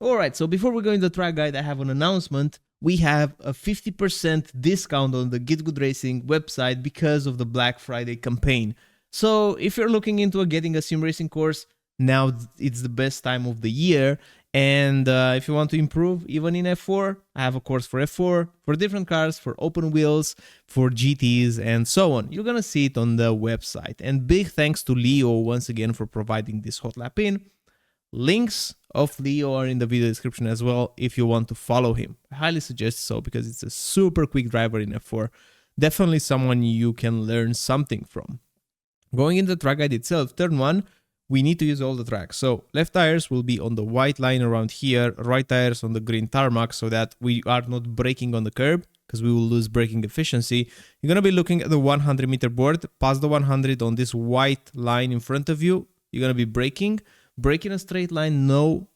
Alright, so before we go into the track guide, I have an announcement. We have a 50% discount on the GitGUD Racing website because of the Black Friday campaign. So if you're looking into getting a sim racing course, now it's the best time of the year. And if you want to improve even in F4, I have a course for F4, for different cars, for open wheels, for GTs, and so on. You're gonna see it on the website. And big thanks to Leo once again for providing this Hotlap in. Links of Leo are in the video description as well if you want to follow him. I highly suggest so because it's a super quick driver in F4. Definitely someone you can learn something from. Going into the track guide itself, turn 1, we need to use all the tracks. So left tires will be on the white line around here, right tires on the green tarmac so that we are not braking on the curb because we will lose braking efficiency. You're going to be looking at the 100 meter board, past the 100 on this white line in front of you. You're going to be braking. Brake in a straight line, no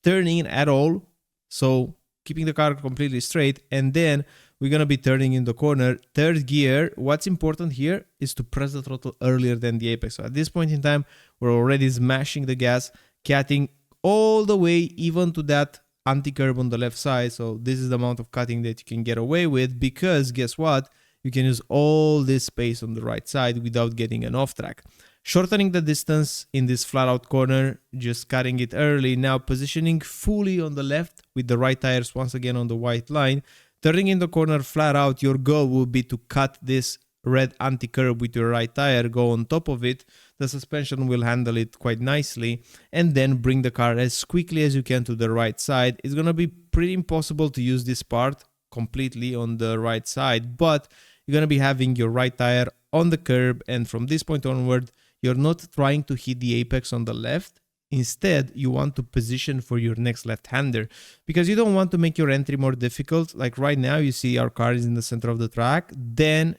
turning at all. So keeping the car completely straight. And then we're going to be turning in the corner. Third gear, what's important here is to press the throttle earlier than the apex. So at this point in time, we're already smashing the gas, cutting all the way even to that anti-curb on the left side. So this is the amount of cutting that you can get away with because guess what? You can use all this space on the right side without getting an off track. Shortening the distance in this flat out corner, just cutting it early. Now positioning fully on the left with the right tires once again on the white line. Turning in the corner flat out, your goal will be to cut this red anti-curb with your right tire, go on top of it. The suspension will handle it quite nicely and then bring the car as quickly as you can to the right side. It's going to be pretty impossible to use this part completely on the right side, but you're going to be having your right tire on the curb and from this point onward, you're not trying to hit the apex on the left. Instead, you want to position for your next left-hander because you don't want to make your entry more difficult. Like right now, you see our car is in the center of the track. Then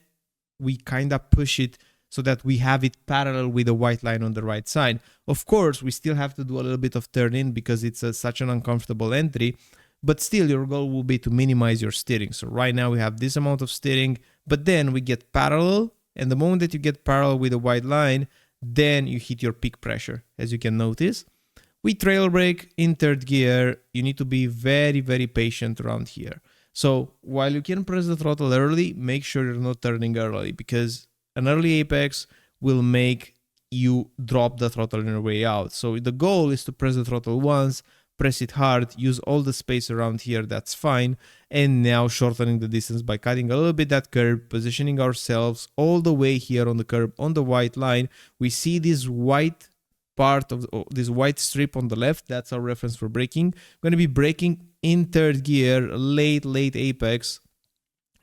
we kind of push it so that we have it parallel with the white line on the right side. Of course, we still have to do a little bit of turn in because it's such an uncomfortable entry. But still, your goal will be to minimize your steering. So right now we have this amount of steering, but then we get parallel. And the moment that you get parallel with the white line, then you hit your peak pressure, as you can notice. We trail brake in third gear. You need to be very, very patient around here. So while you can press the throttle early, make sure you're not turning early because an early apex will make you drop the throttle on your way out. So the goal is to press the throttle once, press it hard, use all the space around here, that's fine. And now shortening the distance by cutting a little bit that curb, positioning ourselves all the way here on the curb on the white line. We see this white part of this white strip on the left. That's our reference for braking. We're going to be braking in third gear, late apex,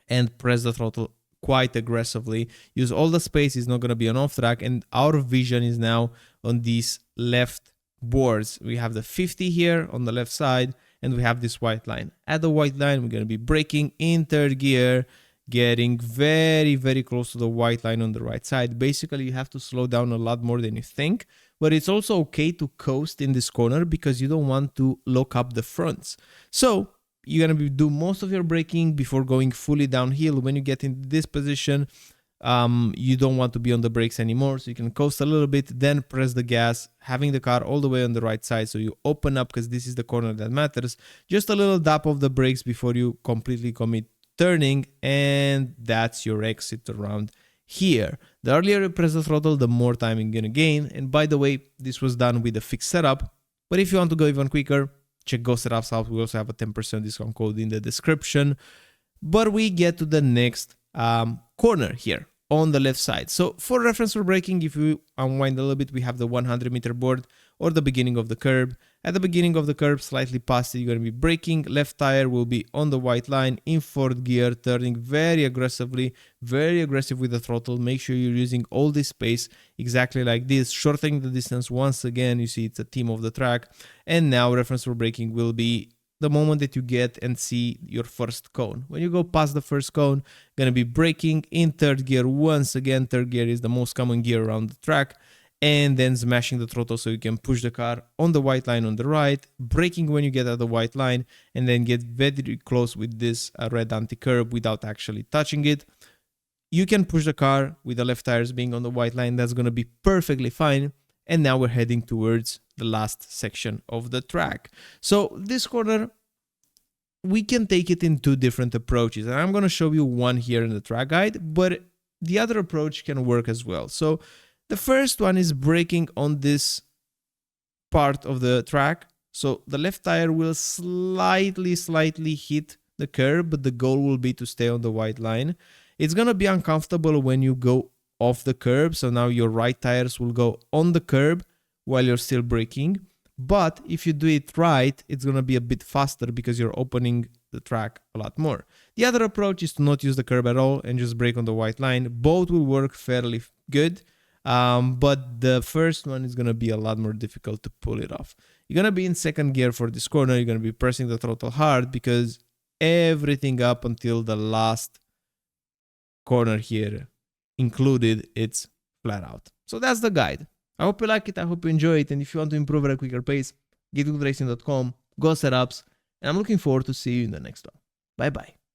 and press the throttle quite aggressively. Use all the space, it's not going to be an off track. And our vision is now on these left boards. We have the 50 here on the left side and we have this white line. At the white line, we're going to be braking in third gear, getting very, very close to the white line on the right side. Basically, you have to slow down a lot more than you think, but it's also okay to coast in this corner because you don't want to lock up the fronts. So you're going to do most of your braking before going fully downhill. When you get in this position, you don't want to be on the brakes anymore, so you can coast a little bit, then press the gas, having the car all the way on the right side, so you open up because this is the corner that matters. Just a little dab of the brakes before you completely commit turning, and that's your exit around here. The earlier you press the throttle, the more time you're gonna gain. And by the way, this was done with a fixed setup, but if you want to go even quicker, check Go Setups out. We also have a 10% discount code in the description. But we get to the next corner here on the left side. So for reference for braking, if you unwind a little bit, we have the 100 meter board or the beginning of the curb. At the beginning of the curb, slightly past it, you're going to be braking. Left tire will be on the white line in fourth gear, turning very aggressively, very aggressive with the throttle. Make sure you're using all this space exactly like this, shortening the distance. Once again, you see it's a theme of the track. And now reference for braking will be the moment that you get and see your first cone. When you go past the first cone, gonna be braking in third gear. Once again, third gear is the most common gear around the track, and then smashing the throttle so you can push the car on the white line on the right, braking when you get at the white line, and then get very close with this red anti-curb without actually touching it. You can push the car with the left tires being on the white line. That's gonna be perfectly fine. And now we're heading towards the last section of the track. So this corner, we can take it in two different approaches, and I'm going to show you one here in the track guide, but the other approach can work as well. So the first one is braking on this part of the track. So the left tire will slightly hit the curb, but the goal will be to stay on the white line. It's going to be uncomfortable when you go off the curb. So now your right tires will go on the curb while you're still braking. But if you do it right, it's going to be a bit faster because you're opening the track a lot more. The other approach is to not use the curb at all and just brake on the white line. Both will work fairly good, but the first one is going to be a lot more difficult to pull it off. You're going to be in second gear for this corner. You're going to be pressing the throttle hard because everything up until the last corner here included, it's flat out. So that's the guide. I hope you like it. I hope you enjoy it. And if you want to improve at a quicker pace, GITGUDracing.com, go setups. And I'm looking forward to see you in the next one. Bye bye.